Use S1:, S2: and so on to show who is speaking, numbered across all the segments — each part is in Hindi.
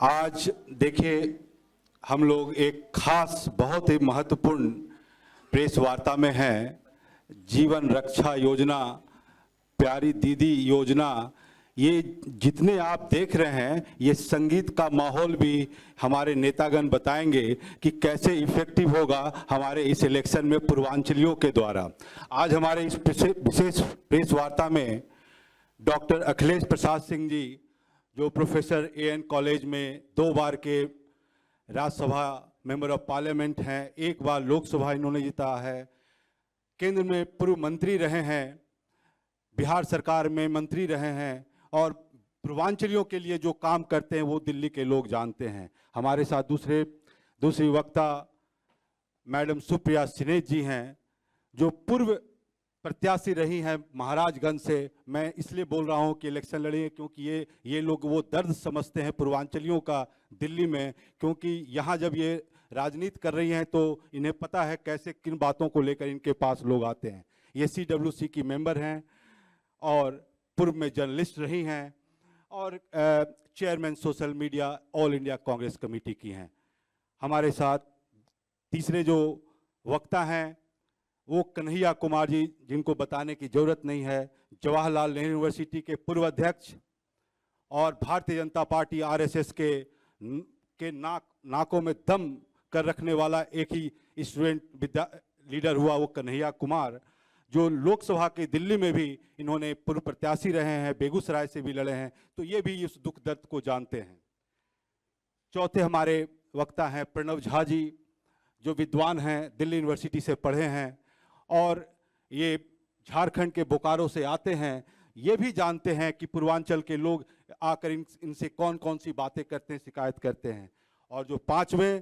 S1: आज देखिए, हम लोग एक खास बहुत ही महत्वपूर्ण प्रेस वार्ता में हैं। जीवन रक्षा योजना, प्यारी दीदी योजना, ये जितने आप देख रहे हैं, ये संगीत का माहौल भी हमारे नेतागण बताएंगे कि कैसे इफेक्टिव होगा हमारे इस इलेक्शन में पूर्वांचलियों के द्वारा। आज हमारे इस विशेष प्रेस वार्ता में डॉक्टर अखिलेश प्रसाद सिंह जी, जो प्रोफेसर एएन कॉलेज में 2 बार के राज्यसभा मेंबर ऑफ पार्लियामेंट हैं, 1 बार लोकसभा इन्होंने जीता है, केंद्र में पूर्व मंत्री रहे हैं, बिहार सरकार में मंत्री रहे हैं और पूर्वांचलियों के लिए जो काम करते हैं वो दिल्ली के लोग जानते हैं। हमारे साथ दूसरी वक्ता मैडम सुप्रिया सिनेज जी हैं, जो पूर्व प्रत्याशी रही हैं महाराजगंज से। मैं इसलिए बोल रहा हूं कि इलेक्शन लड़ी है क्योंकि ये लोग वो दर्द समझते हैं पूर्वांचलियों का दिल्ली में, क्योंकि यहाँ जब ये राजनीति कर रही हैं तो इन्हें पता है कैसे किन बातों को लेकर इनके पास लोग आते हैं। ये CWC की मेंबर हैं और पूर्व में जर्नलिस्ट रही हैं और chairman social media all India Congress committee की हैं। हमारे साथ तीसरे जो वक्ता हैं वो कन्हैया कुमार जी, जिनको बताने की जरूरत नहीं है, जवाहरलाल नेहरू यूनिवर्सिटी के पूर्व अध्यक्ष और भारतीय जनता पार्टी RSS के नाकों में दम कर रखने वाला एक ही स्टूडेंट लीडर हुआ वो कन्हैया कुमार, जो लोकसभा के दिल्ली में भी इन्होंने पूर्व प्रत्याशी रहे हैं, बेगूसराय से भी लड़े हैं, तो ये भी इस दुख दर्द को जानते हैं। चौथे हमारे वक्ता हैं प्रणव झा जी, जो विद्वान हैं, दिल्ली यूनिवर्सिटी से पढ़े हैं और ये झारखंड के बोकारो से आते हैं। ये भी जानते हैं कि पूर्वांचल के लोग आकर इनसे कौन कौन सी बातें करते हैं, शिकायत करते हैं। और जो पांचवें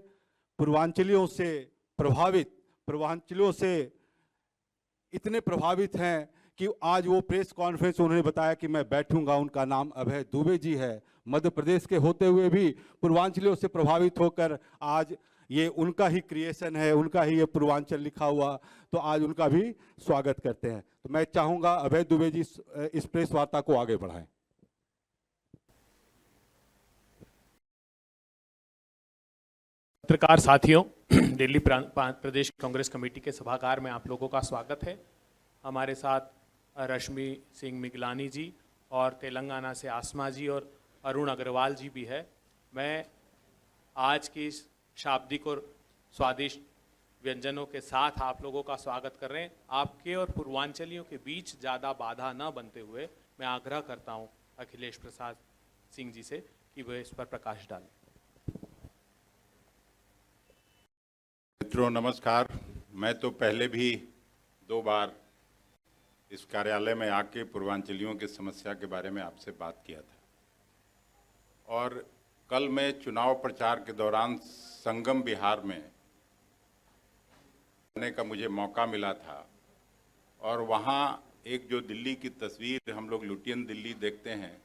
S1: पूर्वांचलियों से इतने प्रभावित हैं कि आज वो प्रेस कॉन्फ्रेंस उन्होंने बताया कि मैं बैठूंगा, उनका नाम अभय दुबे जी है। मध्य प्रदेश के होते हुए भी पूर्वांचलियों से प्रभावित होकर आज ये उनका ही क्रिएशन है, उनका ही ये पूर्वांचल लिखा हुआ, तो आज उनका भी स्वागत करते हैं। तो मैं चाहूंगा अभय दुबे जी इस प्रेस वार्ता को आगे बढ़ाएं।
S2: पत्रकार साथियों, दिल्ली प्रदेश कांग्रेस कमेटी के सभागार में आप लोगों का स्वागत है। हमारे साथ रश्मि सिंह मिगलानी जी और तेलंगाना से आसमा जी और अरुण अग्रवाल जी भी है। मैं आज की इस शाब्दिक और स्वादिष्ट व्यंजनों के साथ आप लोगों का स्वागत कर रहे हैं। आपके और पूर्वांचलियों के बीच ज़्यादा बाधा न बनते हुए मैं आग्रह करता हूं अखिलेश प्रसाद सिंह जी से कि वह इस पर प्रकाश डालें।
S3: मित्रों नमस्कार। मैं तो पहले भी 2 बार इस कार्यालय में आके पूर्वांचलियों की समस्या के बारे में आपसे बात किया था और कल मैं चुनाव प्रचार के दौरान संगम बिहार में आने का मुझे मौका मिला था और वहाँ एक जो दिल्ली की तस्वीर हम लोग लुटियन दिल्ली देखते हैं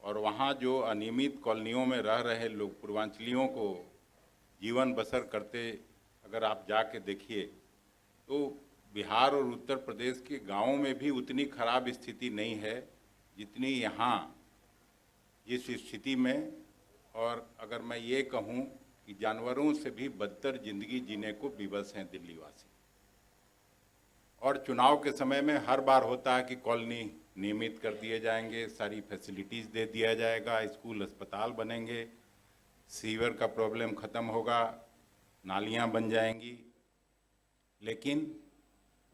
S3: और वहाँ जो अनियमित कॉलोनियों में रह रहे लोग पूर्वांचलियों को जीवन बसर करते अगर आप जाके देखिए तो बिहार और उत्तर प्रदेश के गांवों में भी उतनी खराब स्थिति नहीं है जितनी यहाँ जिस स्थिति में, और अगर मैं ये कहूँ कि जानवरों से भी बदतर जिंदगी जीने को विवश हैं दिल्ली वासी। और चुनाव के समय में हर बार होता है कि कॉलोनी नियमित कर दिए जाएंगे, सारी फैसिलिटीज़ दे दिया जाएगा, स्कूल अस्पताल बनेंगे, सीवर का प्रॉब्लम ख़त्म होगा, नालियाँ बन जाएंगी। लेकिन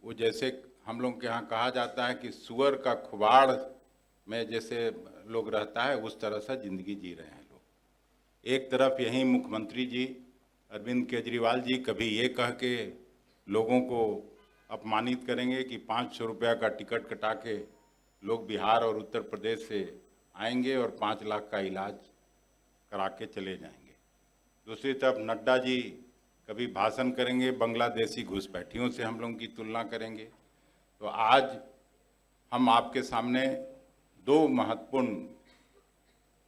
S3: वो जैसे हम लोग के यहाँ कहा जाता है कि सुअर का खुबाड़ में जैसे लोग रहता है, उस तरह से ज़िंदगी जी रहे हैं। एक तरफ यहीं मुख्यमंत्री जी अरविंद केजरीवाल जी कभी ये कह के लोगों को अपमानित करेंगे कि 500 रुपया का टिकट कटा के लोग बिहार और उत्तर प्रदेश से आएंगे और 5 लाख का इलाज करा के चले जाएंगे। दूसरी तरफ नड्डा जी कभी भाषण करेंगे, बांग्लादेशी घुसपैठियों से हम लोगों की तुलना करेंगे। तो आज हम आपके सामने 2 महत्वपूर्ण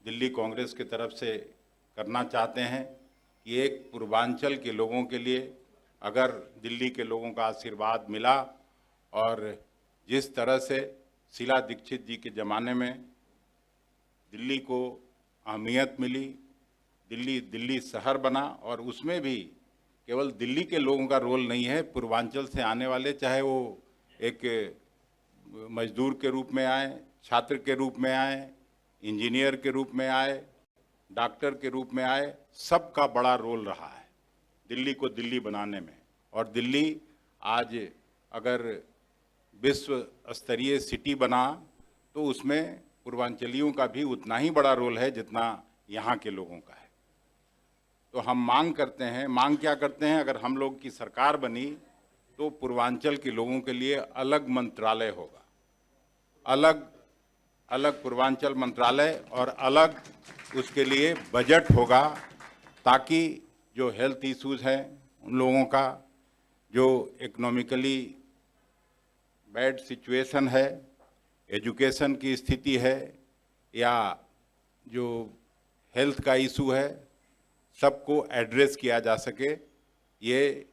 S3: दिल्ली कांग्रेस की तरफ से करना चाहते हैं कि एक पूर्वांचल के लोगों के लिए अगर दिल्ली के लोगों का आशीर्वाद मिला और जिस तरह से शीला दीक्षित जी के ज़माने में दिल्ली को अहमियत मिली, दिल्ली शहर बना, और उसमें भी केवल दिल्ली के लोगों का रोल नहीं है, पूर्वांचल से आने वाले, चाहे वो एक मजदूर के रूप में आए, छात्र के रूप में आए, इंजीनियर के रूप में आए, डॉक्टर के रूप में आए, सबका बड़ा रोल रहा है दिल्ली को दिल्ली बनाने में। और दिल्ली आज अगर विश्व स्तरीय सिटी बना तो उसमें पूर्वांचलियों का भी उतना ही बड़ा रोल है जितना यहाँ के लोगों का है। तो हम मांग करते हैं, मांग क्या करते हैं, अगर हम लोग की सरकार बनी तो पूर्वांचल के लोगों के लिए अलग मंत्रालय होगा, अलग पूर्वांचल मंत्रालय, और अलग उसके लिए बजट होगा, ताकि जो हेल्थ इश्यूज हैं उन लोगों का, जो इकोनॉमिकली बैड सिचुएशन है, एजुकेशन की स्थिति है, या जो हेल्थ का इशू है, सबको एड्रेस किया जा सके, ये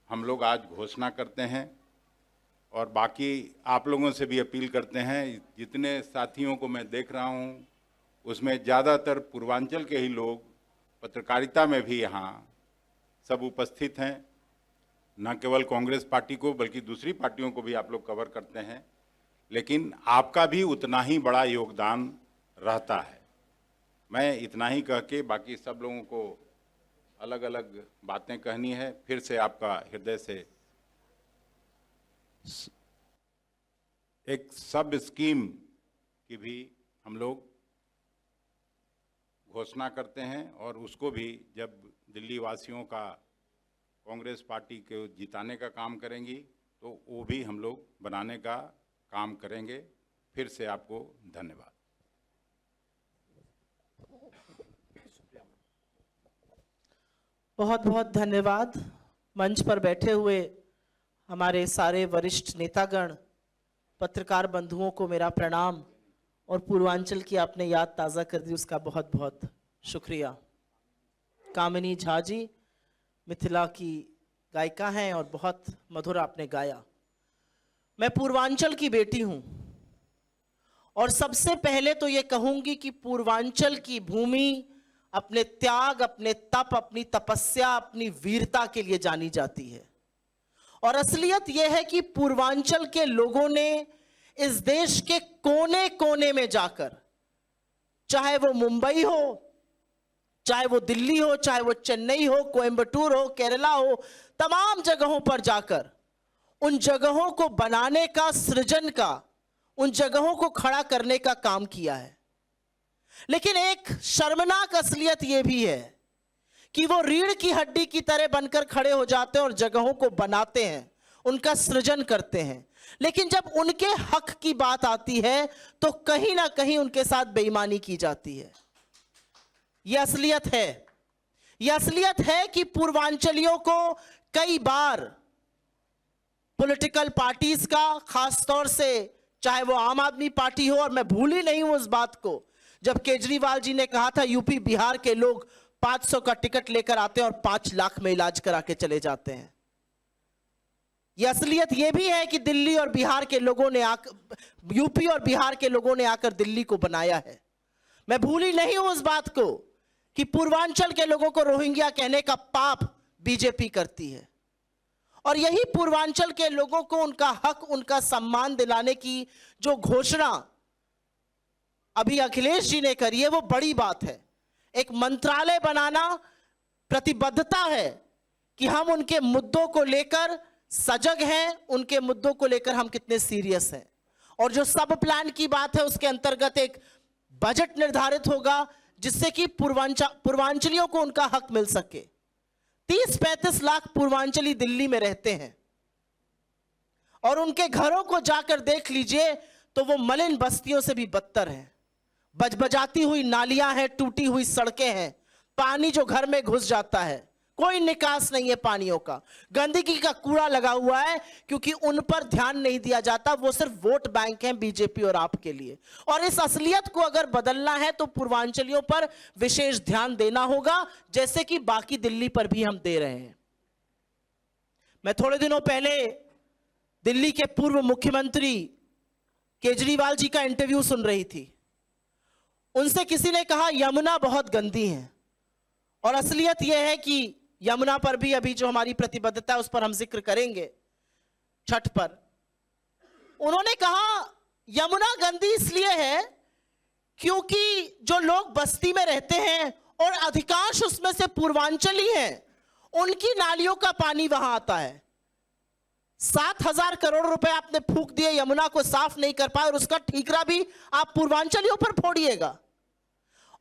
S3: हम लोग आज घोषणा करते हैं। और बाकी आप लोगों से भी अपील करते हैं, जितने साथियों को मैं देख रहा हूँ उसमें ज़्यादातर पूर्वांचल के ही लोग, पत्रकारिता में भी यहाँ सब उपस्थित हैं, न केवल कांग्रेस पार्टी को बल्कि दूसरी पार्टियों को भी आप लोग कवर करते हैं, लेकिन आपका भी उतना ही बड़ा योगदान रहता है। मैं इतना ही कह के बाकी सब लोगों को अलग अलग बातें कहनी है, फिर से आपका हृदय से एक सब स्कीम की भी हम लोग घोषणा करते हैं, और उसको भी जब दिल्ली वासियों का कांग्रेस पार्टी को जिताने का काम करेंगी तो वो भी हम लोग बनाने का काम करेंगे। फिर से आपको धन्यवाद।
S4: बहुत बहुत धन्यवाद। मंच पर बैठे हुए हमारे सारे वरिष्ठ नेतागण, पत्रकार बंधुओं को मेरा प्रणाम, और पूर्वांचल की आपने याद ताज़ा कर दी उसका बहुत बहुत शुक्रिया। कामिनी झा जी मिथिला की गायिका हैं और बहुत मधुर आपने गाया। मैं पूर्वांचल की बेटी हूं, और सबसे पहले तो ये कहूंगी कि पूर्वांचल की भूमि अपने त्याग, अपने तप, अपनी तपस्या, अपनी वीरता के लिए जानी जाती है। और असलियत यह है कि पूर्वांचल के लोगों ने इस देश के कोने कोने में जाकर, चाहे वो मुंबई हो, चाहे वो दिल्ली हो, चाहे वो चेन्नई हो, कोयम्बटूर हो, केरला हो, तमाम जगहों पर जाकर उन जगहों को बनाने का, सृजन का, उन जगहों को खड़ा करने का काम किया है। लेकिन एक शर्मनाक असलियत यह भी है कि वो रीढ़ की हड्डी की तरह बनकर खड़े हो जाते हैं और जगहों को बनाते हैं, उनका सृजन करते हैं, लेकिन जब उनके हक की बात आती है तो कहीं ना कहीं उनके साथ बेईमानी की जाती है। यह असलियत है। यह असलियत है कि पूर्वांचलियों को कई बार पॉलिटिकल पार्टीज का, खासतौर से चाहे वो आम आदमी पार्टी हो, और मैं भूल ही नहीं हूं उस बात को जब केजरीवाल जी ने कहा था यूपी बिहार के लोग 500 का टिकट लेकर आते हैं और 5 लाख में इलाज करा के चले जाते हैं। यह असलियत यह भी है कि दिल्ली और बिहार के लोगों ने यूपी और बिहार के लोगों ने आकर दिल्ली को बनाया है। मैं भूल ही नहीं हूं उस बात को कि पूर्वांचल के लोगों को रोहिंग्या कहने का पाप बीजेपी करती है, और यही पूर्वांचल के लोगों को उनका हक, उनका सम्मान दिलाने की जो घोषणा अभी अखिलेश जी ने करी है वो बड़ी बात है। एक मंत्रालय बनाना प्रतिबद्धता है कि हम उनके मुद्दों को लेकर सजग हैं, उनके मुद्दों को लेकर हम कितने सीरियस हैं। और जो सब प्लान की बात है उसके अंतर्गत एक बजट निर्धारित होगा जिससे कि पूर्वांचलियों को उनका हक मिल सके। 30-35 लाख पूर्वांचली दिल्ली में रहते हैं, और उनके घरों को जाकर देख लीजिए तो वो मलिन बस्तियों से भी बदतर है। बजबजाती हुई नालियां हैं, टूटी हुई सड़कें हैं, पानी जो घर में घुस जाता है, कोई निकास नहीं है पानियों का, गंदगी का कूड़ा लगा हुआ है, क्योंकि उन पर ध्यान नहीं दिया जाता। वो सिर्फ वोट बैंक हैं बीजेपी और आप के लिए। और इस असलियत को अगर बदलना है तो पूर्वांचलियों पर विशेष ध्यान देना होगा, जैसे कि बाकी दिल्ली पर भी हम दे रहे हैं। मैं थोड़े दिनों पहले दिल्ली के पूर्व मुख्यमंत्री केजरीवाल जी का इंटरव्यू सुन रही थी। उनसे किसी ने कहा यमुना बहुत गंदी है, और असलियत यह है कि यमुना पर भी अभी जो हमारी प्रतिबद्धता है उस पर हम जिक्र करेंगे छठ पर। उन्होंने कहा यमुना गंदी इसलिए है क्योंकि जो लोग बस्ती में रहते हैं और अधिकांश उसमें से पूर्वांचली हैं, उनकी नालियों का पानी वहां आता है। 7,000 करोड़ रुपए आपने फूंक दिए, यमुना को साफ नहीं कर पाए, और उसका ठीकरा भी आप पूर्वांचलियों पर फोड़िएगा।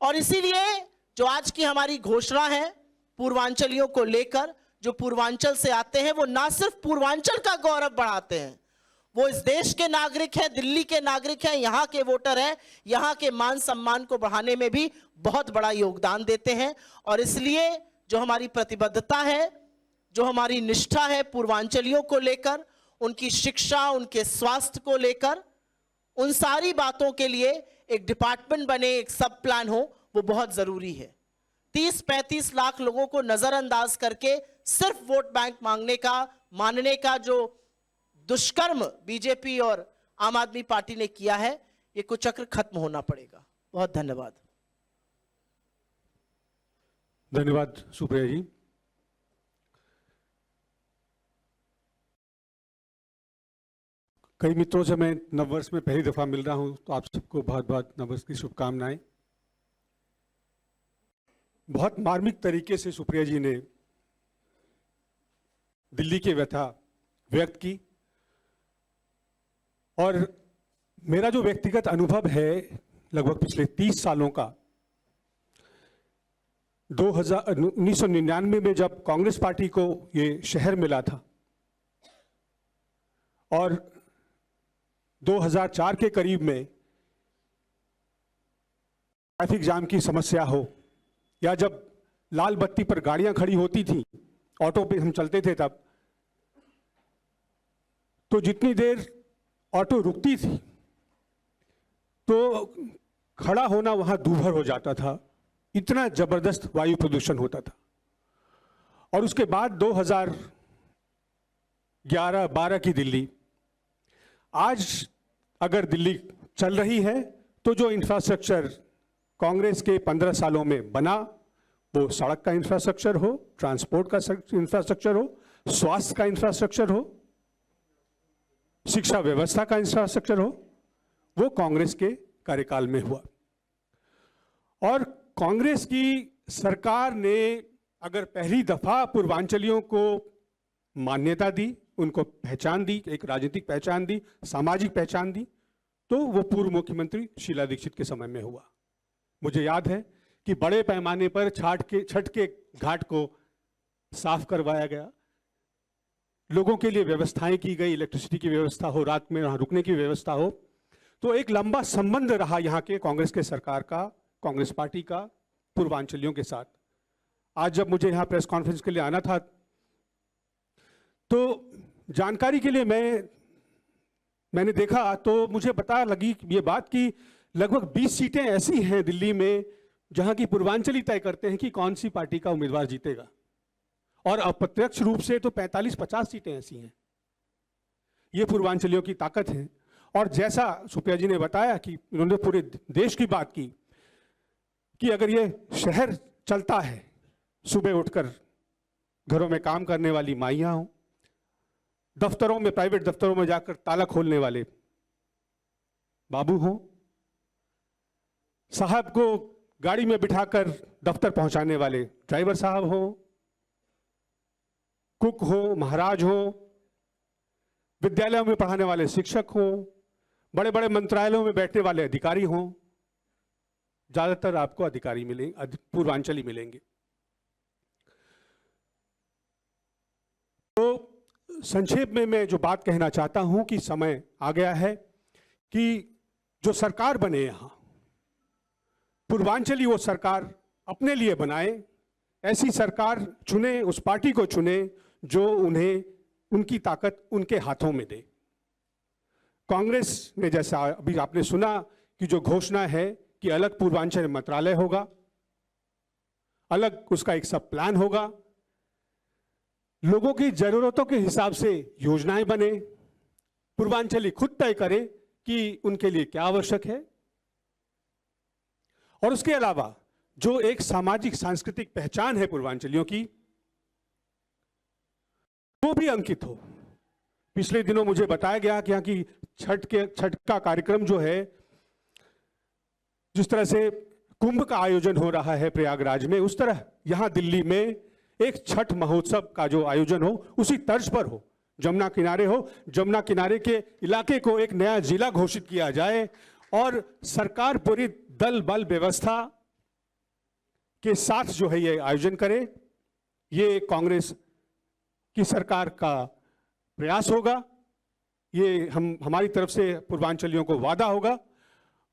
S4: और इसीलिए जो आज की हमारी घोषणा है पूर्वांचलियों को लेकर, जो पूर्वांचल से आते हैं वो ना सिर्फ पूर्वांचल का गौरव बढ़ाते हैं, वो इस देश के नागरिक हैं, दिल्ली के नागरिक हैं, यहाँ के वोटर हैं, यहाँ के मान सम्मान को बढ़ाने में भी बहुत बड़ा योगदान देते हैं। और इसलिए जो हमारी प्रतिबद्धता है, जो हमारी निष्ठा है पूर्वांचलियों को लेकर, उनकी शिक्षा, उनके स्वास्थ्य को लेकर, उन सारी बातों के लिए एक डिपार्टमेंट बने, एक सब प्लान हो, वो बहुत जरूरी है। 30-35 लाख लोगों को नजरअंदाज करके सिर्फ वोट बैंक मानने का जो दुष्कर्म बीजेपी और आम आदमी पार्टी ने किया है, ये कुचक्र खत्म होना पड़ेगा। बहुत धन्यवाद।
S5: धन्यवाद सुप्रिया जी। कई मित्रों से मैं नववर्ष में पहली दफा मिल रहा हूं, तो आप सबको बहुत बहुत नववर्ष की शुभकामनाएं। बहुत मार्मिक तरीके से सुप्रिया जी ने दिल्ली की व्यथा व्यक्त की, और मेरा जो व्यक्तिगत अनुभव है लगभग पिछले 30 सालों का, 1999 में जब कांग्रेस पार्टी को ये शहर मिला था और 2004 के करीब में ट्रैफिक जाम की समस्या हो, या जब लाल बत्ती पर गाड़ियां खड़ी होती थी, ऑटो पे हम चलते थे तब, तो जितनी देर ऑटो रुकती थी तो खड़ा होना वहां दूभर हो जाता था, इतना जबरदस्त वायु प्रदूषण होता था। और उसके बाद 2011-12 की दिल्ली, आज अगर दिल्ली चल रही है तो जो इंफ्रास्ट्रक्चर कांग्रेस के 15 सालों में बना, वो सड़क का इंफ्रास्ट्रक्चर हो, ट्रांसपोर्ट का इंफ्रास्ट्रक्चर हो, स्वास्थ्य का इंफ्रास्ट्रक्चर हो, शिक्षा व्यवस्था का इंफ्रास्ट्रक्चर हो, वो कांग्रेस के कार्यकाल में हुआ। और कांग्रेस की सरकार ने अगर पहली दफा पूर्वांचलियों को मान्यता दी, उनको पहचान दी, एक राजनीतिक पहचान दी, सामाजिक पहचान दी, तो वो पूर्व मुख्यमंत्री शीला दीक्षित के समय में हुआ। मुझे याद है कि बड़े पैमाने पर छठ के घाट को साफ करवाया गया, लोगों के लिए व्यवस्थाएं की गई, इलेक्ट्रिसिटी की व्यवस्था हो, रात में वहां रुकने की व्यवस्था हो। तो एक लंबा संबंध रहा यहाँ के कांग्रेस के सरकार का, कांग्रेस पार्टी का पूर्वांचलियों के साथ। आज जब मुझे यहाँ प्रेस कॉन्फ्रेंस के लिए आना था, तो जानकारी के लिए मैंने देखा तो मुझे पता लगी ये बात कि लगभग 20 सीटें ऐसी हैं दिल्ली में जहां की पूर्वांचली तय करते हैं कि कौन सी पार्टी का उम्मीदवार जीतेगा, और अप्रत्यक्ष रूप से तो 45-50 सीटें ऐसी हैं। ये पूर्वांचलियों की ताकत है। और जैसा सुप्रिया जी ने बताया कि उन्होंने पूरे देश की बात की कि अगर ये शहर चलता है, सुबह उठकर घरों में काम करने वाली माइयां हों, दफ्तरों में, प्राइवेट दफ्तरों में जाकर ताला खोलने वाले बाबू हों, साहब को गाड़ी में बिठाकर दफ्तर पहुंचाने वाले ड्राइवर साहब हों, कुक हो, महाराज हो, विद्यालयों में पढ़ाने वाले शिक्षक हों, बड़े बड़े मंत्रालयों में बैठने वाले अधिकारी हों, ज्यादातर आपको अधिकारी मिलेंगे, पूर्वांचली मिलेंगे। तो संक्षेप में मैं जो बात कहना चाहता हूं कि समय आ गया है कि जो सरकार बने यहां, पूर्वांचली वो सरकार अपने लिए बनाए, ऐसी सरकार चुने, उस पार्टी को चुने जो उन्हें, उनकी ताकत उनके हाथों में दे। कांग्रेस ने, जैसा अभी आपने सुना कि जो घोषणा है कि अलग पूर्वांचल मंत्रालय होगा, अलग उसका एक सब प्लान होगा, लोगों की जरूरतों के हिसाब से योजनाएं बने, पूर्वांचली खुद तय करे कि उनके लिए क्या आवश्यक है। और उसके अलावा जो एक सामाजिक सांस्कृतिक पहचान है पूर्वांचलियों की, वो भी अंकित हो। पिछले दिनों मुझे बताया गया कि यहाँ की छठ का कार्यक्रम जो है, जिस तरह से कुंभ का आयोजन हो रहा है प्रयागराज में, उस तरह यहाँ दिल्ली में एक छठ महोत्सव का जो आयोजन हो उसी तर्ज पर हो, जमुना किनारे हो। जमुना किनारे के इलाके को एक नया जिला घोषित किया जाए और सरकार पूरी दल बल व्यवस्था के साथ जो है ये आयोजन करे। ये कांग्रेस की सरकार का प्रयास होगा, ये हमारी तरफ से पूर्वांचलियों को वादा होगा।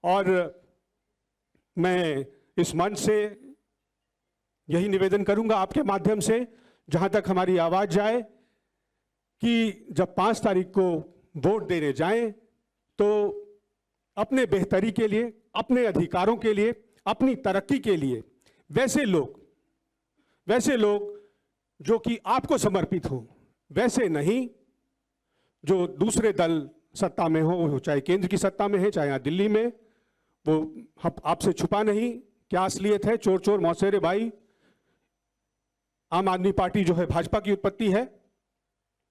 S5: और मैं इस मंच से यही निवेदन करूंगा आपके माध्यम से, जहां तक हमारी आवाज जाए, कि जब 5 तारीख को वोट देने जाएं तो अपने बेहतरी के लिए, अपने अधिकारों के लिए, अपनी तरक्की के लिए वैसे लोग जो कि आपको समर्पित हो, वैसे नहीं जो दूसरे दल सत्ता में हो, चाहे केंद्र की सत्ता में है चाहे यहाँ दिल्ली में, वो आपसे छुपा नहीं क्या असलियत है। चोर चोर मौसेरे भाई, आम आदमी पार्टी जो है भाजपा की उत्पत्ति है,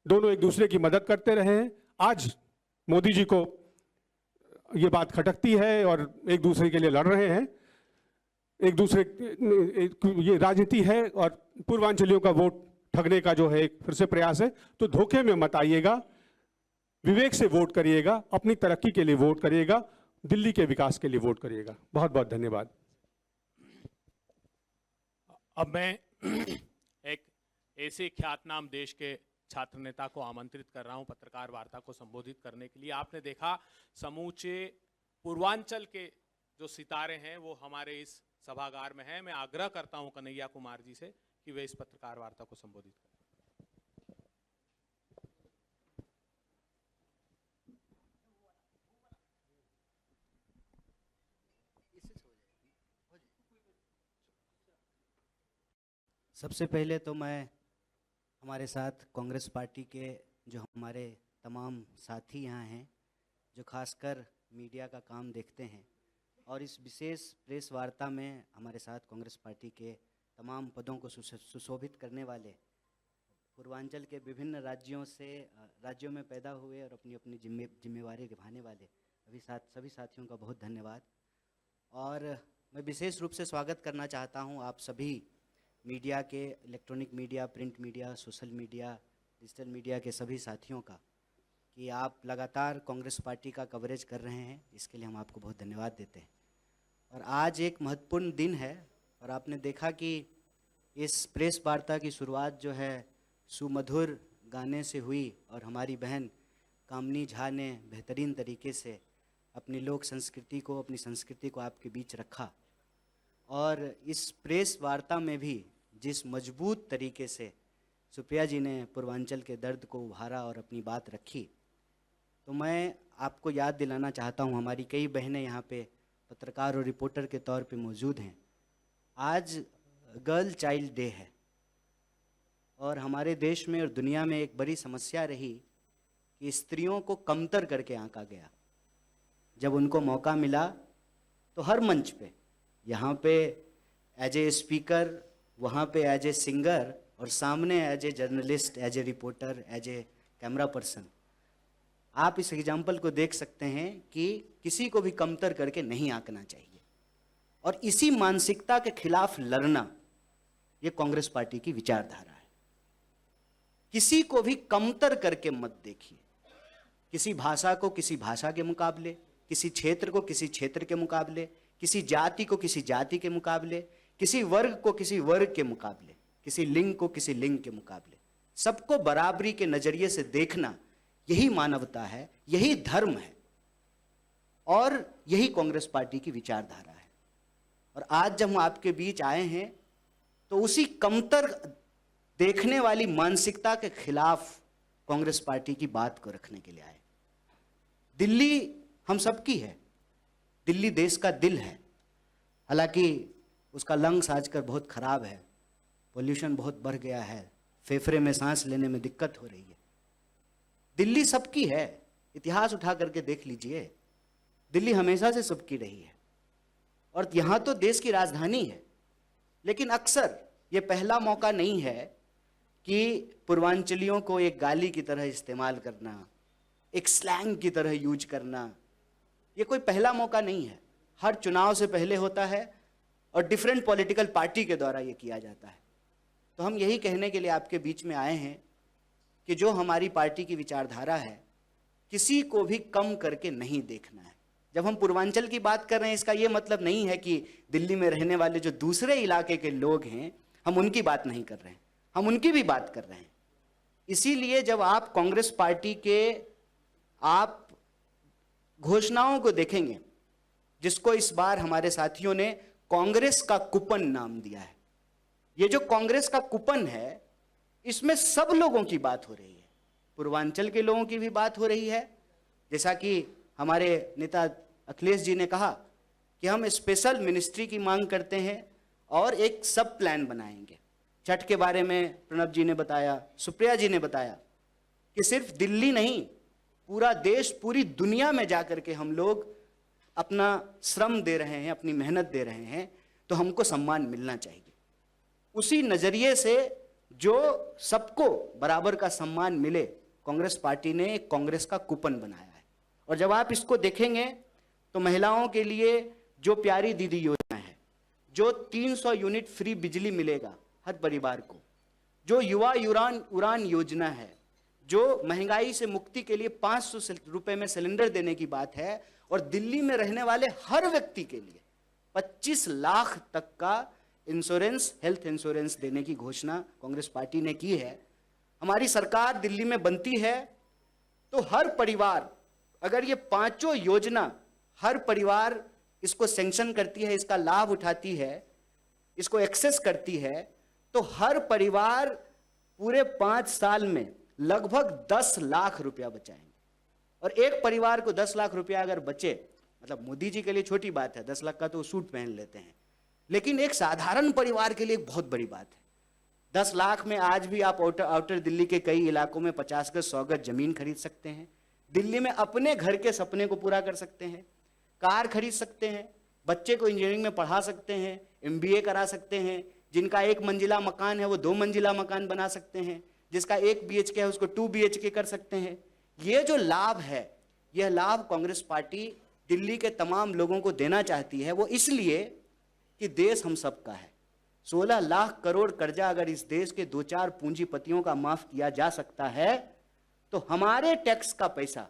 S5: दोनों एक दूसरे की मदद करते रहे हैं। आज मोदी जी को ये बात खटकती है और एक दूसरे के लिए लड़ रहे हैं, एक दूसरे ये राजनीति है और पूर्वांचलियों का वोट ठगने का जो है एक फिर से प्रयास है। तो धोखे में मत आइएगा, विवेक से वोट करिएगा, अपनी तरक्की के लिए वोट करिएगा, दिल्ली के विकास के लिए वोट करिएगा। बहुत बहुत धन्यवाद।
S2: अब मैं एक ऐसे ख्यातनाम देश के छात्र नेता को आमंत्रित कर रहा हूं पत्रकार वार्ता को संबोधित करने के लिए। आपने देखा समूचे पूर्वांचल के जो सितारे हैं वो हमारे इस सभागार में हैं। मैं आग्रह करता हूं कन्हैया कुमार जी से कि वे इस पत्रकार वार्ता को संबोधित करें।
S6: सबसे पहले तो मैं हमारे साथ कांग्रेस पार्टी के जो हमारे तमाम साथी यहाँ हैं, जो खासकर मीडिया का काम देखते हैं, और इस विशेष प्रेस वार्ता में हमारे साथ कांग्रेस पार्टी के तमाम पदों को सुशोभित करने वाले पूर्वांचल के विभिन्न राज्यों में पैदा हुए और अपनी अपनी जिम्मेवारी निभाने वाले सभी साथियों का बहुत धन्यवाद। और मैं विशेष रूप से स्वागत करना चाहता हूँ आप सभी मीडिया के, electronic media, print media, social media, digital media के सभी साथियों का, कि आप लगातार कांग्रेस पार्टी का कवरेज कर रहे हैं। इसके लिए हम आपको बहुत धन्यवाद देते हैं। और आज एक महत्वपूर्ण दिन है और आपने देखा कि इस प्रेस वार्ता की शुरुआत जो है सुमधुर गाने से हुई और हमारी बहन कामनी झा ने बेहतरीन तरीके से अपनी लोक संस्कृति को, अपनी संस्कृति को आपके बीच रखा। और इस प्रेस वार्ता में भी जिस मजबूत तरीके से सुप्रिया जी ने पूर्वांचल के दर्द को उभारा और अपनी बात रखी, तो मैं आपको याद दिलाना चाहता हूँ, हमारी कई बहनें यहाँ पे पत्रकार और रिपोर्टर के तौर पे मौजूद हैं। आज गर्ल चाइल्ड डे है और हमारे देश में और दुनिया में एक बड़ी समस्या रही कि स्त्रियों को कमतर करके आंका गया। जब उनको मौका मिला तो हर मंच पे, यहाँ पे एज ए स्पीकर, वहाँ पे एज ए सिंगर और सामने as a journalist, as a reporter, as a camera person, आप इस एग्जाम्पल को देख सकते हैं कि किसी को भी कमतर करके नहीं आंकना चाहिए। और इसी मानसिकता के खिलाफ लड़ना, ये कांग्रेस पार्टी की विचारधारा है। किसी को भी कमतर करके मत देखिए। किसी भाषा को किसी भाषा के मुकाबले, किसी क्षेत्र को किसी क्षेत्र के मुकाबले, किसी जाति को किसी जाति के मुकाबले, किसी वर्ग को किसी वर्ग के मुकाबले, किसी लिंग को किसी लिंग के मुकाबले, सबको बराबरी के नजरिए से देखना, यही मानवता है, यही धर्म है और यही कांग्रेस पार्टी की विचारधारा है। और आज जब हम आपके बीच आए हैं तो उसी कमतर देखने वाली मानसिकता के खिलाफ कांग्रेस पार्टी की बात को रखने के लिए आए। दिल्ली हम सबकी है, दिल्ली देश का दिल है। हालांकि उसका लंग्स आजकल बहुत खराब है, पोल्यूशन बहुत बढ़ गया है, फेफड़े में सांस लेने में दिक्कत हो रही है। दिल्ली सबकी है, इतिहास उठा करके देख लीजिए, दिल्ली हमेशा से सबकी रही है। और यहाँ तो देश की राजधानी है, लेकिन अक्सर ये पहला मौका नहीं है कि पूर्वांचलियों को एक गाली की तरह इस्तेमाल करना, एक स्लैंग की तरह यूज करना, ये कोई पहला मौका नहीं है। हर चुनाव से पहले होता है और डिफरेंट पॉलिटिकल पार्टी के द्वारा ये किया जाता है। तो हम यही कहने के लिए आपके बीच में आए हैं कि जो हमारी पार्टी की विचारधारा है, किसी को भी कम करके नहीं देखना है। जब हम पूर्वांचल की बात कर रहे हैं, इसका ये मतलब नहीं है कि दिल्ली में रहने वाले जो दूसरे इलाके के लोग हैं, हम उनकी बात नहीं कर रहे हैं, हम उनकी भी बात कर रहे हैं। इसीलिए जब आप कांग्रेस पार्टी के आप घोषणाओं को देखेंगे, जिसको इस बार हमारे साथियों ने कांग्रेस का कूपन नाम दिया है, ये जो कांग्रेस का कूपन है, इसमें सब लोगों की बात हो रही है, पूर्वांचल के लोगों की भी बात हो रही है। जैसा कि हमारे नेता अखिलेश जी ने कहा कि हम स्पेशल मिनिस्ट्री की मांग करते हैं और एक सब प्लान बनाएंगे। छठ के बारे में प्रणब जी ने बताया, सुप्रिया जी ने बताया कि सिर्फ दिल्ली नहीं, पूरा देश, पूरी दुनिया में जाकर के हम लोग अपना श्रम दे रहे हैं, अपनी मेहनत दे रहे हैं, तो हमको सम्मान मिलना चाहिए। उसी नजरिए से जो सबको बराबर का सम्मान मिले, कांग्रेस पार्टी ने एक कांग्रेस का कूपन बनाया है। और जब आप इसको देखेंगे तो महिलाओं के लिए जो प्यारी दीदी योजना है, जो 300 यूनिट फ्री बिजली मिलेगा हर परिवार को, जो युवा उड़ान योजना है, जो महंगाई से मुक्ति के लिए 500 रुपए में सिलेंडर देने की बात है, और दिल्ली में रहने वाले हर व्यक्ति के लिए 25 लाख तक का इंश्योरेंस, हेल्थ इंश्योरेंस देने की घोषणा कांग्रेस पार्टी ने की है। हमारी सरकार दिल्ली में बनती है तो हर परिवार, अगर ये पांचों योजना हर परिवार इसको सैंक्शन करती है, इसका लाभ उठाती है, इसको एक्सेस करती है, तो हर परिवार पूरे 5 साल में लगभग 10 लाख रुपया बचाएंगे। और एक परिवार को 10 लाख रुपया अगर बचे, मतलब मोदी जी के लिए छोटी बात है, 10 लाख का तो सूट पहन लेते हैं, लेकिन एक साधारण परिवार के लिए एक बहुत बड़ी बात है। 10 लाख में आज भी आप आउटर दिल्ली के कई इलाकों में 50 गज 100 गज जमीन खरीद सकते हैं, दिल्ली में अपने घर के सपने को पूरा कर सकते हैं, कार खरीद सकते हैं, बच्चे को इंजीनियरिंग में पढ़ा सकते हैं, MBA करा सकते हैं, जिनका 1 मंजिला मकान है वो 2 मंजिला मकान बना सकते हैं, जिसका 1 BHK है उसको 2 BHK कर सकते हैं। ये जो लाभ है, यह लाभ कांग्रेस पार्टी दिल्ली के तमाम लोगों को देना चाहती है। वो इसलिए कि देश हम सबका है। 16 लाख करोड़ कर्जा अगर इस देश के 2-4 पूंजीपतियों का माफ किया जा सकता है, तो हमारे टैक्स का पैसा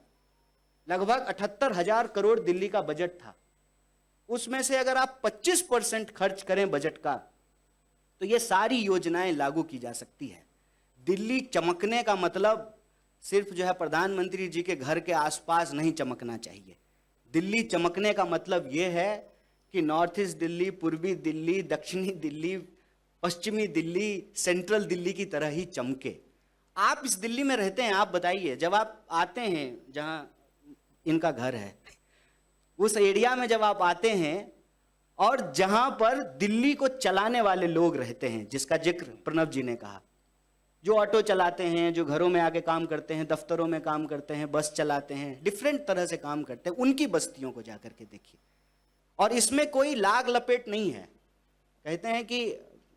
S6: लगभग 78,000 करोड़ दिल्ली का बजट था, उसमें से अगर आप 25% खर्च करें बजट का, तो ये सारी योजनाएं लागू की जा सकती है। दिल्ली चमकने का मतलब सिर्फ जो है प्रधानमंत्री जी के घर के आसपास नहीं चमकना चाहिए। दिल्ली चमकने का मतलब ये है कि नॉर्थ ईस्ट दिल्ली, पूर्वी दिल्ली, दक्षिणी दिल्ली, पश्चिमी दिल्ली, सेंट्रल दिल्ली की तरह ही चमके। आप इस दिल्ली में रहते हैं, आप बताइए, जब आप आते हैं जहां इनका घर है, उस एरिया में जब आप आते हैं और जहां पर दिल्ली को चलाने वाले लोग रहते हैं, जिसका जिक्र प्रणब जी ने कहा, जो ऑटो चलाते हैं, जो घरों में आके काम करते हैं, दफ्तरों में काम करते हैं, बस चलाते हैं, डिफरेंट तरह से काम करते हैं, उनकी बस्तियों को जाकर के देखिए। और इसमें कोई लाग लपेट नहीं है। कहते हैं कि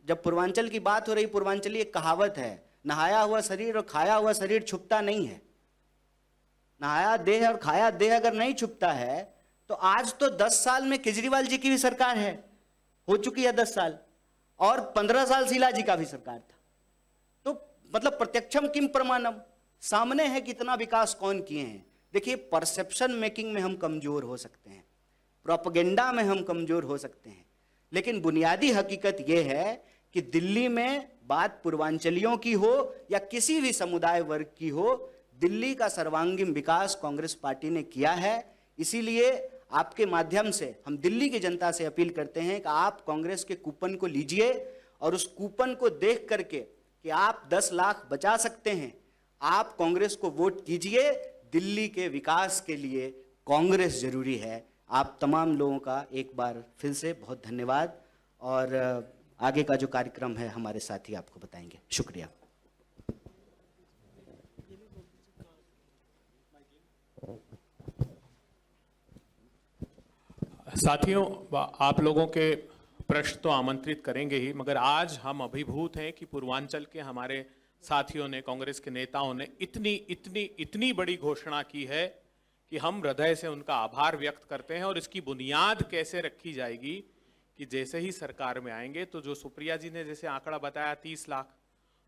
S6: जब पूर्वांचल की बात हो रही, पूर्वांचली एक कहावत है, नहाया हुआ शरीर और खाया हुआ शरीर छुपता नहीं है। नहाया देह और खाया देह अगर नहीं छुपता है, तो आज तो 10 साल में केजरीवाल जी की भी सरकार है, हो चुकी है 10 साल, और 15 साल शीला जी का भी सरकार था। तो मतलब प्रत्यक्षम किम प्रमाणम, सामने है कितना विकास कौन किए हैं। देखिए, परसेप्शन मेकिंग में हम कमजोर हो सकते हैं, प्रोपेगेंडा में हम कमजोर हो सकते हैं, लेकिन बुनियादी हकीकत यह है कि दिल्ली में बात पूर्वांचलियों की हो या किसी भी समुदाय वर्ग की हो, दिल्ली का सर्वांगीण विकास कांग्रेस पार्टी ने किया है। इसीलिए आपके माध्यम से हम दिल्ली की जनता से अपील करते हैं कि आप कांग्रेस के कूपन को लीजिए और उस कूपन को देख करके कि आप 10 लाख बचा सकते हैं, आप कांग्रेस को वोट कीजिए। दिल्ली के विकास के लिए कांग्रेस जरूरी है। आप तमाम लोगों का एक बार फिर से बहुत धन्यवाद, और आगे का जो कार्यक्रम है हमारे साथी आपको बताएंगे। शुक्रिया।
S2: साथियों, आप लोगों के प्रश्न तो आमंत्रित करेंगे ही, मगर आज हम अभिभूत हैं कि पूर्वांचल के हमारे साथियों ने, कांग्रेस के नेताओं ने इतनी बड़ी घोषणा की है कि हम हृदय से उनका आभार व्यक्त करते हैं। और इसकी बुनियाद कैसे रखी जाएगी कि जैसे ही सरकार में आएंगे तो जो सुप्रिया जी ने जैसे आंकड़ा बताया 30 लाख,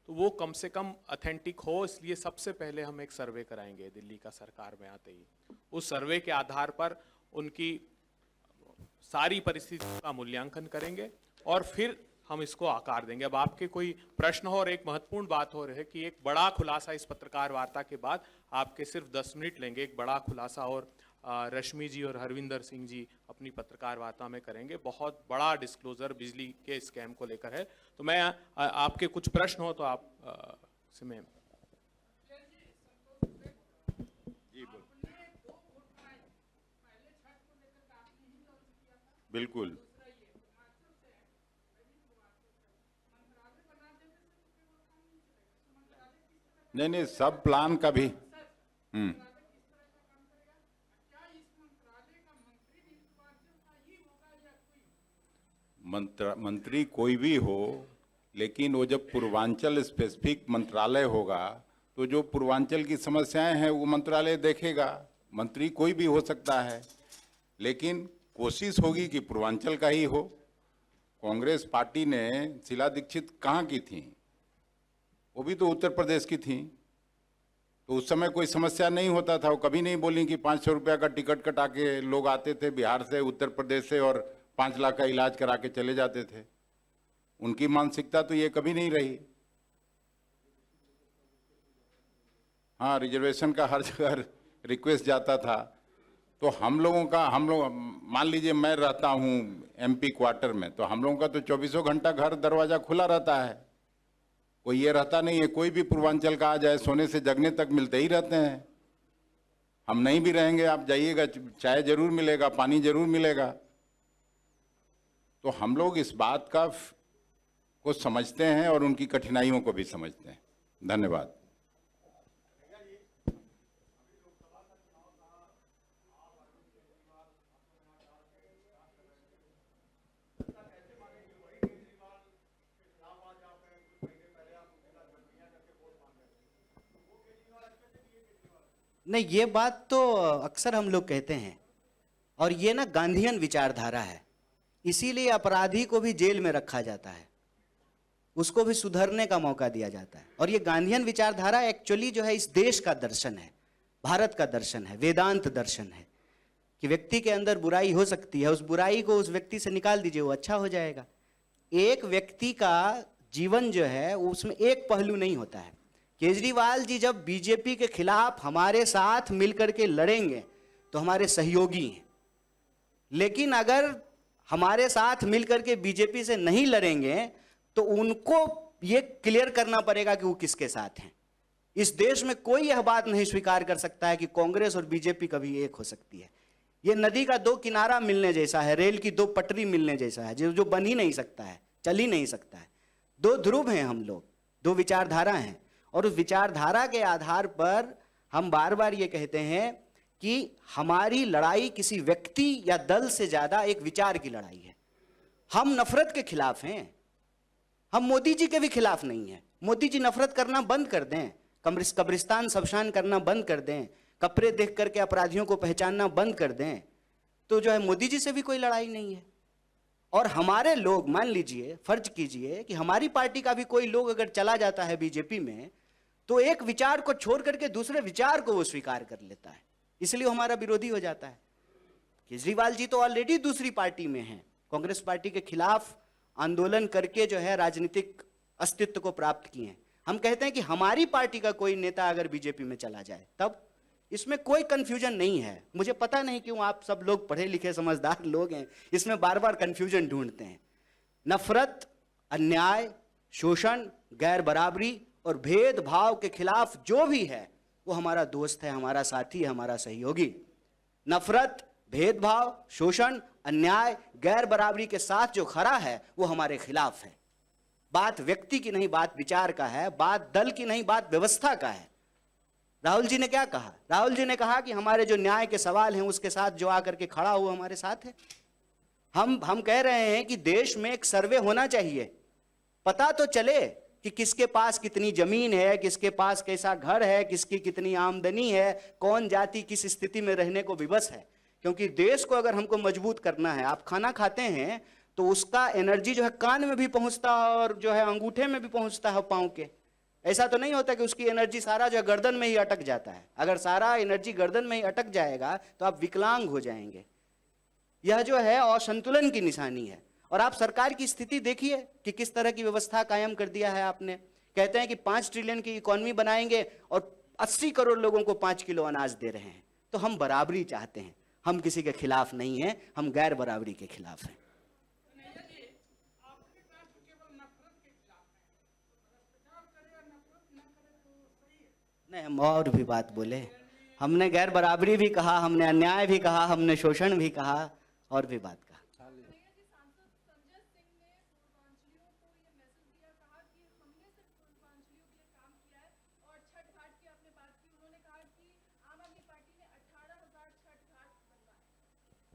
S2: तो वो कम से कम ऑथेंटिक हो, इसलिए सबसे पहले हम एक सर्वे कराएंगे दिल्ली का सरकार में आते ही। उस सर्वे के आधार पर उनकी सारी परिस्थितियों का मूल्यांकन करेंगे और फिर हम इसको आकार देंगे। अब आपके कोई प्रश्न हो, और एक महत्वपूर्ण बात हो रही है कि एक बड़ा खुलासा इस पत्रकार वार्ता के बाद आपके सिर्फ 10 मिनट लेंगे, एक बड़ा खुलासा और रश्मि जी और हरविंदर सिंह जी अपनी पत्रकार वार्ता में करेंगे। बहुत बड़ा डिस्क्लोजर बिजली के स्कैम को लेकर है। तो मैं आपके कुछ प्रश्न हो तो आप से मैं
S3: बिल्कुल नहीं, सब प्लान का भी मंत्री कोई भी हो, लेकिन वो जब पूर्वांचल स्पेसिफिक मंत्रालय होगा तो जो पूर्वांचल की समस्याएं हैं वो मंत्रालय देखेगा। मंत्री कोई भी हो सकता है, लेकिन कोशिश होगी कि पूर्वांचल का ही हो। कांग्रेस पार्टी ने शीला दीक्षित कहाँ की थी? वो भी तो उत्तर प्रदेश की थी। तो उस समय कोई समस्या नहीं होता था। वो कभी नहीं बोली कि 500 रुपया का टिकट कटा के लोग आते थे बिहार से, उत्तर प्रदेश से, और 5 लाख का इलाज करा के चले जाते थे। उनकी मानसिकता तो ये कभी नहीं रही। हाँ, रिजर्वेशन का हर जगह रिक्वेस्ट जाता था। तो हम लोग मान लीजिए मैं रहता हूँ MP क्वार्टर में, तो हम लोगों का तो 24 घंटा घर दरवाजा खुला रहता है। कोई ये रहता नहीं है कोई भी पूर्वांचल का आ जाए, सोने से जगने तक मिलते ही रहते हैं। हम नहीं भी रहेंगे, आप जाइएगा, चाय जरूर मिलेगा, पानी जरूर मिलेगा। तो हम लोग इस बात को समझते हैं और उनकी कठिनाइयों को भी समझते हैं। धन्यवाद।
S6: नहीं, ये बात तो अक्सर हम लोग कहते हैं, और ये ना गांधीयन विचारधारा है। इसीलिए अपराधी को भी जेल में रखा जाता है, उसको भी सुधरने का मौका दिया जाता है। और ये गांधीयन विचारधारा एक्चुअली जो है इस देश का दर्शन है, भारत का दर्शन है, वेदांत दर्शन है कि व्यक्ति के अंदर बुराई हो सकती है, उस बुराई को उस व्यक्ति से निकाल दीजिए, वो अच्छा हो जाएगा। एक व्यक्ति का जीवन जो है उसमें एक पहलू नहीं होता है। केजरीवाल जी जब बीजेपी के खिलाफ हमारे साथ मिलकर के लड़ेंगे तो हमारे सहयोगी हैं, लेकिन अगर हमारे साथ मिलकर के बीजेपी से नहीं लड़ेंगे तो उनको ये क्लियर करना पड़ेगा कि वो किसके साथ हैं। इस देश में कोई यह बात नहीं स्वीकार कर सकता है कि कांग्रेस और बीजेपी कभी एक हो सकती है। ये नदी का 2 किनारा मिलने जैसा है, रेल की 2 पटरी मिलने जैसा है, जो बन ही नहीं सकता है, चल ही नहीं सकता है। 2 ध्रुव हैं हम लोग, 2 विचारधारा हैं, और उस विचारधारा के आधार पर हम बार बार ये कहते हैं कि हमारी लड़ाई किसी व्यक्ति या दल से ज्यादा एक विचार की लड़ाई है। हम नफरत के खिलाफ हैं, हम मोदी जी के भी खिलाफ नहीं हैं। मोदी जी नफरत करना बंद कर दें, कब्रिस्तान शमशान करना बंद कर दें, कपड़े देख करके अपराधियों को पहचानना बंद कर दें, तो जो है मोदी जी से भी कोई लड़ाई नहीं है। और हमारे लोग, मान लीजिए, फर्ज कीजिए कि हमारी पार्टी का भी कोई लोग अगर चला जाता है बीजेपी में, तो एक विचार को छोड़ करके दूसरे विचार को वो स्वीकार कर लेता है, इसलिए हमारा विरोधी हो जाता है। केजरीवाल जी तो ऑलरेडी दूसरी पार्टी में हैं, कांग्रेस पार्टी के खिलाफ आंदोलन करके जो है राजनीतिक अस्तित्व को प्राप्त किए हैं। हम कहते हैं कि हमारी पार्टी का कोई नेता अगर बीजेपी में चला जाए तब, इसमें कोई कंफ्यूजन नहीं है। मुझे पता नहीं क्यों आप सब लोग पढ़े लिखे समझदार लोग हैं, इसमें बार बार कंफ्यूजन ढूंढते हैं। नफरत, अन्याय, शोषण, गैर बराबरी और भेदभाव के खिलाफ जो भी है वो हमारा दोस्त है, हमारा साथी है, हमारा सहयोगी। नफरत, भेदभाव, शोषण, अन्याय, गैर बराबरी के साथ जो खड़ा है वो हमारे खिलाफ है। बात व्यक्ति की नहीं, बात विचार का है, बात दल की नहीं, बात व्यवस्था का है। राहुल जी ने क्या कहा? राहुल जी ने कहा कि हमारे जो न्याय के सवाल हैं उसके साथ जो आकर के खड़ा हुआ हमारे साथ है। हम कह रहे हैं कि देश में एक सर्वे होना चाहिए, पता तो चले कि किसके पास कितनी जमीन है, किसके पास कैसा घर है, किसकी कितनी आमदनी है, कौन जाति किस स्थिति में रहने को विवश है। क्योंकि देश को अगर हमको मजबूत करना है, आप खाना खाते हैं तो उसका एनर्जी जो है कान में भी पहुंचता है और जो है अंगूठे में भी पहुंचता है पांव के। ऐसा तो नहीं होता कि उसकी एनर्जी सारा जो है गर्दन में ही अटक जाता है। अगर सारा एनर्जी गर्दन में ही अटक जाएगा तो आप विकलांग हो जाएंगे। यह जो है असंतुलन की निशानी है। और आप सरकार की स्थिति देखिए कि किस तरह की व्यवस्था कायम कर दिया है आपने। कहते हैं कि 5 ट्रिलियन की इकोनॉमी बनाएंगे और 80 करोड़ लोगों को 5 किलो अनाज दे रहे हैं। तो हम बराबरी चाहते हैं, हम किसी के खिलाफ नहीं हैं, हम गैर बराबरी के खिलाफ हैं। नहीं, हम और भी बात बोले, हमने गैर बराबरी भी कहा, हमने अन्याय भी कहा, हमने शोषण भी कहा और भी बात कहा।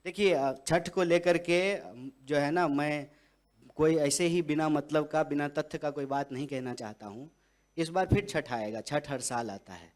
S6: देखिए, छठ को लेकर के जो है ना, मैं कोई ऐसे ही बिना मतलब का, बिना तथ्य का कोई बात नहीं कहना चाहता हूँ। इस बार फिर छठ आएगा, छठ हर साल आता है।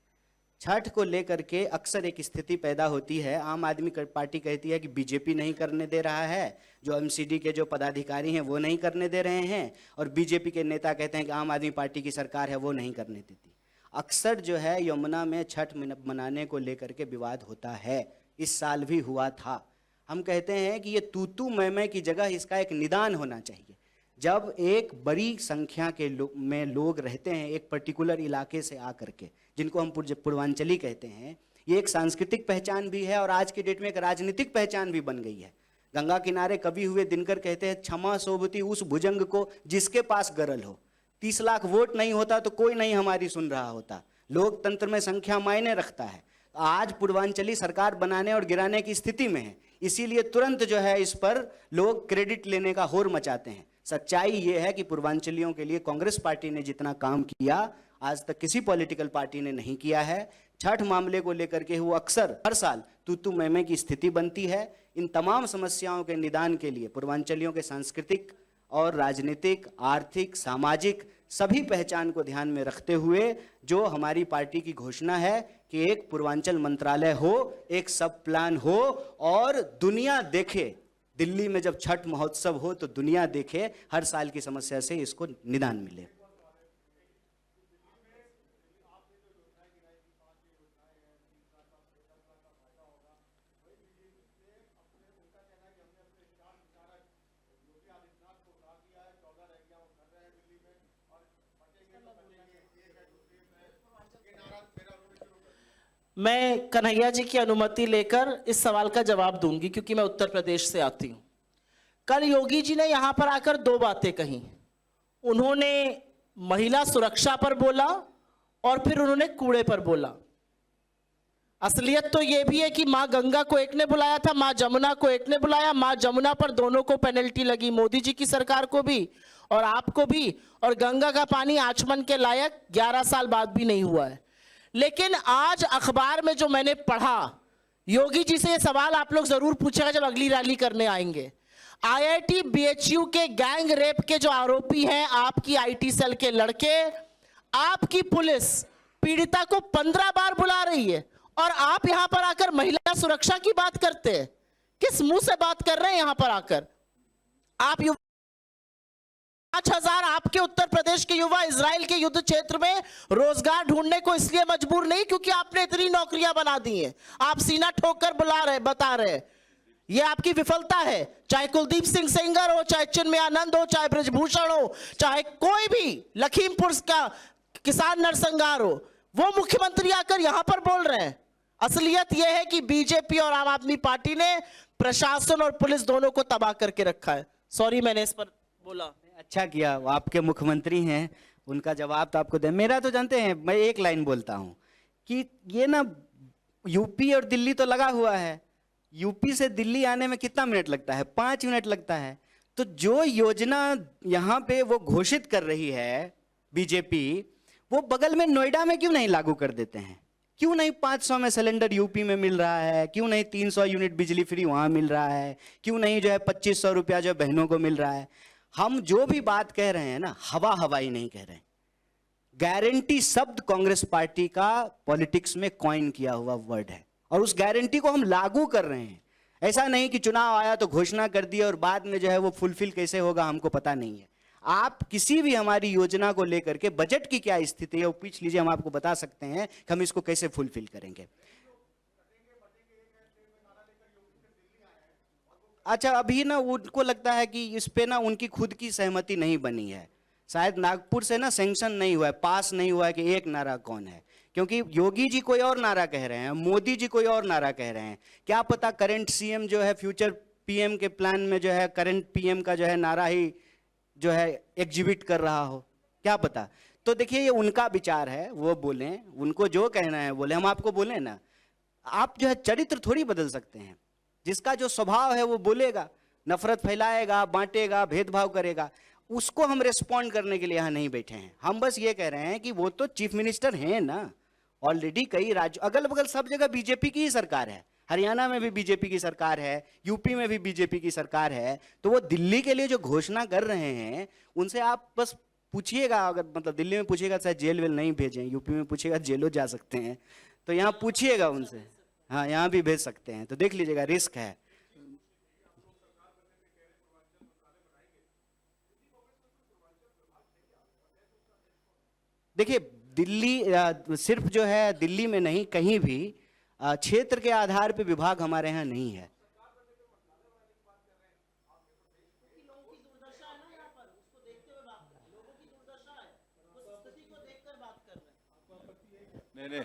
S6: छठ को लेकर के अक्सर एक स्थिति पैदा होती है, आम आदमी पार्टी कहती है कि बीजेपी नहीं करने दे रहा है, जो एमसीडी के जो पदाधिकारी हैं वो नहीं करने दे रहे हैं, और बीजेपी के नेता कहते हैं कि आम आदमी पार्टी की सरकार है वो नहीं करने देती। अक्सर जो है यमुना में छठ मनाने को लेकर के विवाद होता है, इस साल भी हुआ था। हम कहते हैं कि ये तू मैं की जगह इसका एक निदान होना चाहिए। जब एक बड़ी संख्या के में लोग रहते हैं एक पर्टिकुलर इलाके से आकर के, जिनको हम पूर्वांचली कहते हैं, ये एक सांस्कृतिक पहचान भी है और आज की डेट में एक राजनीतिक पहचान भी बन गई है। गंगा किनारे कवि हुए दिनकर कहते हैं, क्षमा सोबती उस भुजंग को जिसके पास गरल हो। 30 लाख वोट नहीं होता तो कोई नहीं हमारी सुन रहा होता। लोकतंत्र में संख्या मायने रखता है। आज पूर्वांचली सरकार बनाने और गिराने की स्थिति में है, इसीलिए तुरंत जो है इस पर लोग क्रेडिट लेने का होड़ मचाते हैं। सच्चाई ये है कि पूर्वांचलियों के लिए कांग्रेस पार्टी ने जितना काम किया आज तक किसी पॉलिटिकल पार्टी ने नहीं किया है। छठ मामले को लेकर के वो अक्सर हर साल तू मैं की स्थिति बनती है। इन तमाम समस्याओं के निदान के लिए पूर्वांचलियों के सांस्कृतिक और राजनीतिक, आर्थिक, सामाजिक सभी पहचान को ध्यान में रखते हुए जो हमारी पार्टी की घोषणा है कि एक पूर्वांचल मंत्रालय हो, एक सब प्लान हो और दुनिया देखे, दिल्ली में जब छठ महोत्सव हो तो दुनिया देखे, हर साल की समस्या से इसको निदान मिले।
S4: मैं कन्हैया जी की अनुमति लेकर इस सवाल का जवाब दूंगी क्योंकि मैं उत्तर प्रदेश से आती हूं। कल योगी जी ने यहां पर आकर 2 बातें कही। उन्होंने महिला सुरक्षा पर बोला और फिर उन्होंने कूड़े पर बोला। असलियत तो यह भी है कि मां गंगा को एक ने बुलाया था, मां जमुना को एक ने बुलाया। मां जमुना पर दोनों को पेनल्टी लगी, मोदी जी की सरकार को भी और आपको भी, और गंगा का पानी आचमन के लायक 11 साल बाद भी नहीं हुआ है। लेकिन आज अखबार में जो मैंने पढ़ा, योगी जी से ये सवाल आप लोग जरूर पूछेगा जब अगली रैली करने आएंगे। आईआईटी बीएचयू के गैंग रेप के जो आरोपी हैं, आपकी आईटी सेल के लड़के, आपकी पुलिस पीड़िता को 15 बार बुला रही है और आप यहां पर आकर महिला सुरक्षा की बात करते हैं। किस मुंह से बात कर रहे हैं यहां पर आकर? आप 5,000 आपके उत्तर प्रदेश के युवा इजराइल के युद्ध क्षेत्र में रोजगार ढूंढने को इसलिए मजबूर नहीं क्योंकि आपने इतनी नौकरियां बना दी हैं। आप सीना ठोक कर बता रहे, ये आपकी विफलता है। चाहे कुलदीप सिंह सेंगर हो, चाहे चिन्मय आनंद हो, चाहे ब्रजभूषण हो, चाहे कोई भी लखीमपुर का किसान नरसंहार हो, वो मुख्यमंत्री आकर यहां पर बोल रहे हैं। असलियत यह है कि बीजेपी और आम आदमी पार्टी ने प्रशासन और पुलिस दोनों को तबाह करके रखा है। सॉरी मैंने इस पर बोला।
S6: अच्छा किया, वो आपके मुख्यमंत्री हैं, उनका जवाब तो आपको दे। मेरा तो जानते हैं, मैं एक लाइन बोलता हूं कि ये ना यूपी और दिल्ली तो लगा हुआ है। यूपी से दिल्ली आने में कितना मिनट लगता है? 5 मिनट लगता है। तो जो योजना यहाँ पे वो घोषित कर रही है बीजेपी, वो बगल में नोएडा में क्यों नहीं लागू कर देते हैं? क्यों नहीं 500 में सिलेंडर यूपी में मिल रहा है, क्यों नहीं 300 यूनिट बिजली फ्री वहां मिल रहा है, क्यों नहीं जो है 2500 रुपया जो बहनों को मिल रहा है। हम जो भी बात कह रहे हैं ना, हवा हवाई नहीं कह रहे हैं। गारंटी शब्द कांग्रेस पार्टी का पॉलिटिक्स में कॉइन किया हुआ वर्ड है और उस गारंटी को हम लागू कर रहे हैं। ऐसा नहीं कि चुनाव आया तो घोषणा कर दी और बाद में जो है वो फुलफिल कैसे होगा हमको पता नहीं है। आप किसी भी हमारी योजना को लेकर के बजट की क्या स्थिति है वो पूछ लीजिए, हम आपको बता सकते हैं कि हम इसको कैसे फुलफिल करेंगे। अच्छा, अभी ना उनको लगता है कि इस पे ना उनकी खुद की सहमति नहीं बनी है, शायद नागपुर से ना सैंक्शन नहीं हुआ है, पास नहीं हुआ है कि एक नारा कौन है, क्योंकि योगी जी कोई और नारा कह रहे हैं, मोदी जी कोई और नारा कह रहे हैं। क्या पता करंट सीएम जो है फ्यूचर पीएम के प्लान में जो है करंट पीएम का जो है नारा ही जो है एग्जिबिट कर रहा हो, क्या पता। तो देखिए ये उनका विचार है, वो बोलें, उनको जो कहना है बोले। हम आपको बोले ना, आप जो है चरित्र थोड़ी बदल सकते हैं। जिसका जो स्वभाव है वो बोलेगा, नफरत फैलाएगा, बांटेगा, भेदभाव करेगा, उसको हम रिस्पॉन्ड करने के लिए यहाँ नहीं बैठे हैं। हम बस ये कह रहे हैं कि वो तो चीफ मिनिस्टर हैं ना, ऑलरेडी कई राज्य अगल बगल सब जगह बीजेपी की ही सरकार है। हरियाणा में भी बीजेपी की सरकार है, यूपी में भी बीजेपी की सरकार है। तो वो दिल्ली के लिए जो घोषणा कर रहे हैं उनसे आप बस पूछिएगा, अगर मतलब दिल्ली में पूछिएगा शायद जेल वेल नहीं भेजें, यूपी में पूछिएगा जेलों जा सकते हैं, तो यहाँ पूछिएगा उनसे, हाँ यहाँ भी भेज सकते हैं। तो देख लीजिएगा, रिस्क है। देखिए दिल्ली सिर्फ जो है दिल्ली में नहीं, कहीं भी क्षेत्र के आधार पे विभाग हमारे यहाँ नहीं है।
S3: नहीं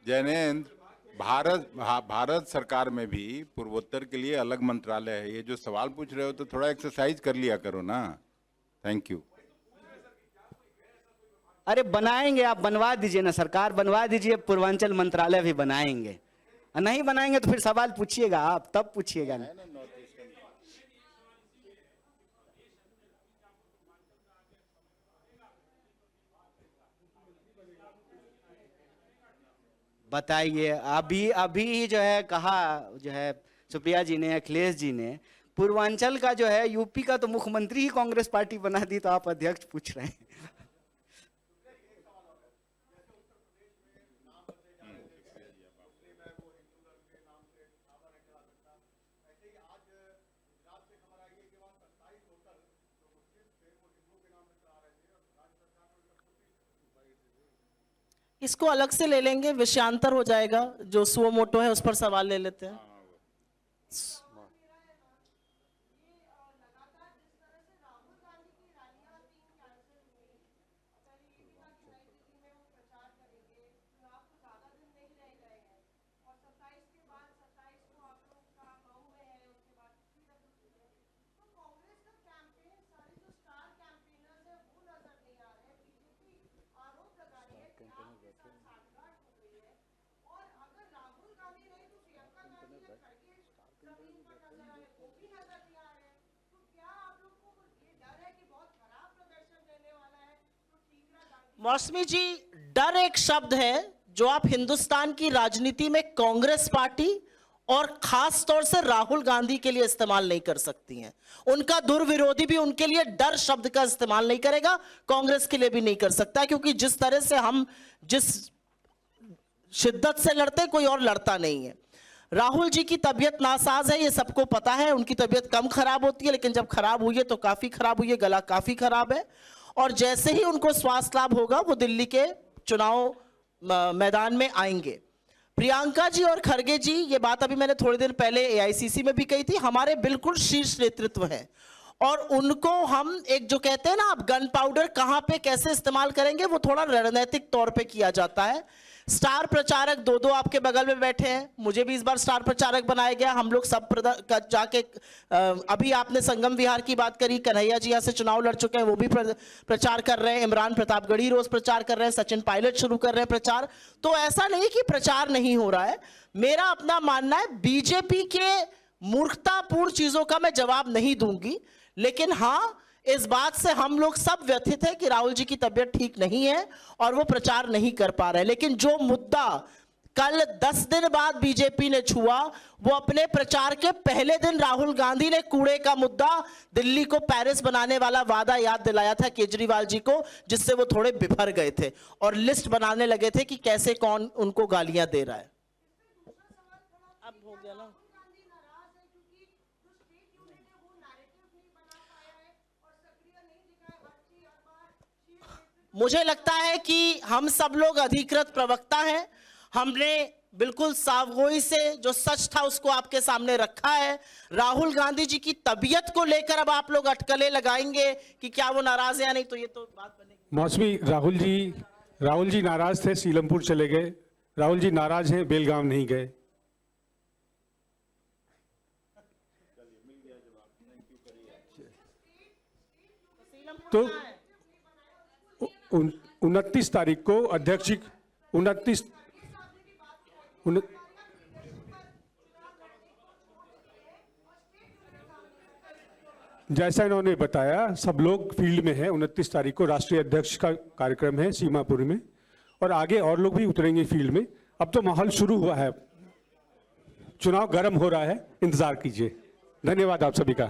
S3: जैनेन्द्र, भारत सरकार में भी पूर्वोत्तर के लिए अलग मंत्रालय है। ये जो सवाल पूछ रहे हो तो थोड़ा एक्सरसाइज कर लिया करो ना। Thank you.
S6: अरे बनाएंगे, आप बनवा दीजिए ना, सरकार बनवा दीजिए, पूर्वांचल मंत्रालय भी बनाएंगे। नहीं बनाएंगे तो फिर सवाल पूछिएगा, आप तब पूछिएगा ना। बताइए, अभी जो है कहा जो है सुप्रिया जी ने, अखिलेश जी ने, पूर्वांचल का जो है यूपी का तो मुख्यमंत्री ही कांग्रेस पार्टी बना दी, तो आप अध्यक्ष पूछ रहे हैं।
S4: इसको अलग से ले लेंगे, विषयांतर हो जाएगा। जो सुओ मोटो है उस पर सवाल ले लेते हैं। मौसमी जी, डर एक शब्द है जो आप हिंदुस्तान की राजनीति में कांग्रेस पार्टी और खास तौर से राहुल गांधी के लिए इस्तेमाल नहीं कर सकती हैं। उनका दुर्विरोधी भी उनके लिए डर शब्द का इस्तेमाल नहीं करेगा, कांग्रेस के लिए भी नहीं कर सकता, क्योंकि जिस तरह से हम जिस शिद्दत से लड़ते कोई और लड़ता नहीं है। राहुल जी की तबीयत नासाज है, ये सबको पता है। उनकी तबीयत कम खराब होती है, लेकिन जब खराब हुई है तो काफी खराब हुई है, गला काफी खराब है। और जैसे ही उनको स्वास्थ्य लाभ होगा वो दिल्ली के चुनाव मैदान में आएंगे। प्रियंका जी और खरगे जी, ये बात अभी मैंने थोड़ी देर पहले एआईसीसी में भी कही थी, हमारे बिल्कुल शीर्ष नेतृत्व है और उनको हम एक जो कहते हैं ना आप गन पाउडर कहां पे कैसे इस्तेमाल करेंगे वो थोड़ा रणनीतिक तौर पे किया जाता है। स्टार प्रचारक दो आपके बगल में बैठे हैं, मुझे भी इस बार स्टार प्रचारक बनाया गया। हम लोग सब जाके अभी आपने संगम विहार की बात करी, कन्हैया जी यहाँ से चुनाव लड़ चुके हैं, वो भी प्रचार कर रहे हैं। इमरान प्रतापगढ़ी रोज प्रचार कर रहे हैं, सचिन पायलट शुरू कर रहे हैं प्रचार। तो ऐसा नहीं कि प्रचार नहीं हो रहा है। मेरा अपना मानना है, बीजेपी के मूर्खतापूर्ण चीजों का मैं जवाब नहीं दूंगी, लेकिन हाँ इस बात से हम लोग सब व्यथित है कि राहुल जी की तबीयत ठीक नहीं है और वो प्रचार नहीं कर पा रहे। लेकिन जो मुद्दा कल 10 दिन बाद बीजेपी ने छुआ, वो अपने प्रचार के पहले दिन राहुल गांधी ने कूड़े का मुद्दा, दिल्ली को पेरिस बनाने वाला वादा याद दिलाया था केजरीवाल जी को, जिससे वो थोड़े बिफर गए थे और लिस्ट बनाने लगे थे कि कैसे कौन उनको गालियां दे रहा है। अब हो गया ना। मुझे लगता है कि हम सब लोग अधिकृत प्रवक्ता हैं। हमने बिल्कुल सावगोई से जो सच था उसको आपके सामने रखा है। राहुल गांधी जी की तबीयत को लेकर अब आप लोग अटकलें लगाएंगे कि क्या वो नाराज है या नहीं, तो ये तो बात बनेगी।
S5: मौसमी, राहुल जी नाराज थे, सीलमपुर चले गए। राहुल जी नाराज हैं, बेलगाम नहीं गए। तो 29 तारीख को अध्यक्ष जी 29 जैसा इन्होंने बताया, सब लोग फील्ड में हैं। 29 तारीख को राष्ट्रीय अध्यक्ष का कार्यक्रम है सीमापुर में, और आगे और लोग भी उतरेंगे फील्ड में। अब तो माहौल शुरू हुआ है, चुनाव गर्म हो रहा है, इंतजार कीजिए। धन्यवाद आप सभी का।